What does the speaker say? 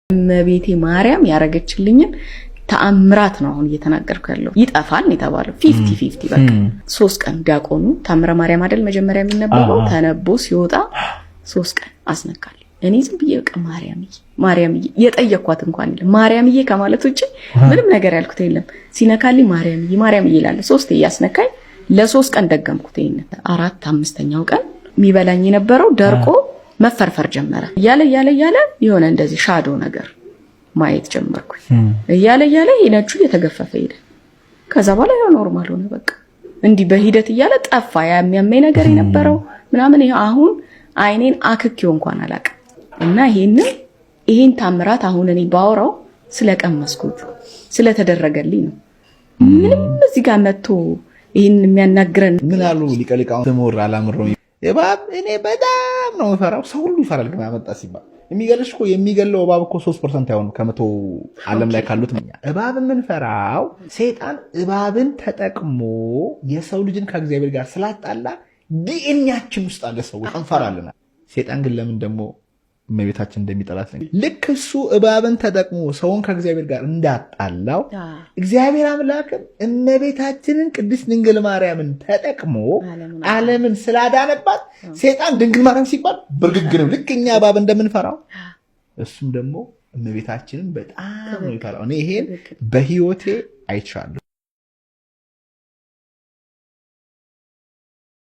እመቤቴ ማርያም ያረገችልኝን ተአምራት ነው አሁን እየተናገርኩ ያለው። ይጣፋል የተባለው 50-50 በቃ 3 ቀን ዲያቆኑ ታምረ ማርያም አይደል መጀመሪያ የሚነበበው ተነቦ ሲወጣ 3 ቀን አስነካል። እኔ ዝም ብዬ በቃ ማርያምዬ የጠየኳት እንኳን ማርያምዬ ከማለት ውጪ ምንም ነገር ያልኩት የለም። ሲነካልኝ ማርያምዬ ይላል። 3 ያስነካኝ ለ3 ቀን ደገምኩት። ይሄን 4-5ኛው ቀን የሚበላኝ የነበረው ደርቆ መፈርፈር ጀመረ። ያለ የሆነ እንደዚህ ሻዶ ነገር ማየት ጀመርኩ። ያለ ይነቹ እየተገፈፈ ሄደ። ከዛ በኋላ ያው ኖርማል ሆነ። በቃ እንዲህ በሂደት እያለ ጠፋ። የሚያመኝ ነገር የነበረው ምናምን አሁን አይኔን አክኪው እንኳን አላቀ እና ይሄን ታምራት አሁን እኔ ባወራው ስለቀመስኩት ስለተደረገልኝ ነው። ምንም እዚህ ጋር መጥቶ ይሄን የሚያናግረን ምን አሉ ሊቀሊቃው ተሞር አላምረው እባብ እኔ በጣም ነው ፈራው። ሰው ሁሉ ይፈራል ግን አመጣ ሲባል የሚገልሽ እኮ የሚገለው እባብ እኮ 3% አይሆንም ከመቶ ዓለም ላይ ካሉት ነው። እባብ ምን ፈራው ሰይጣን እባብን ተጠቅሞ የሰው ልጅን ከእግዚአብሔር ጋር ስላጣላ ዲኤንኤያችን ውስጥ አለ። ሰው እንፈራለን። ሰይጣን ግን ለምን ደግሞ እመቤታችን እንደሚጠላት ነው። ልክ እሱ እባብን ተጠቅሞ ሰውን ከእግዚአብሔር ጋር እንዳጣላው እግዚአብሔር አምላክም እመቤታችንን ቅድስት ድንግል ማርያምን ተጠቅሞ ዓለምን ስላዳነባት ሰይጣን ድንግል ማርያም ሲባል ብርግግ ነው። ልክ እኛ እባብ እንደምንፈራው እሱም ደግሞ እመቤታችንን በጣም ነው ይፈራው። እኔ ይሄን በህይወቴ አይቻለሁ።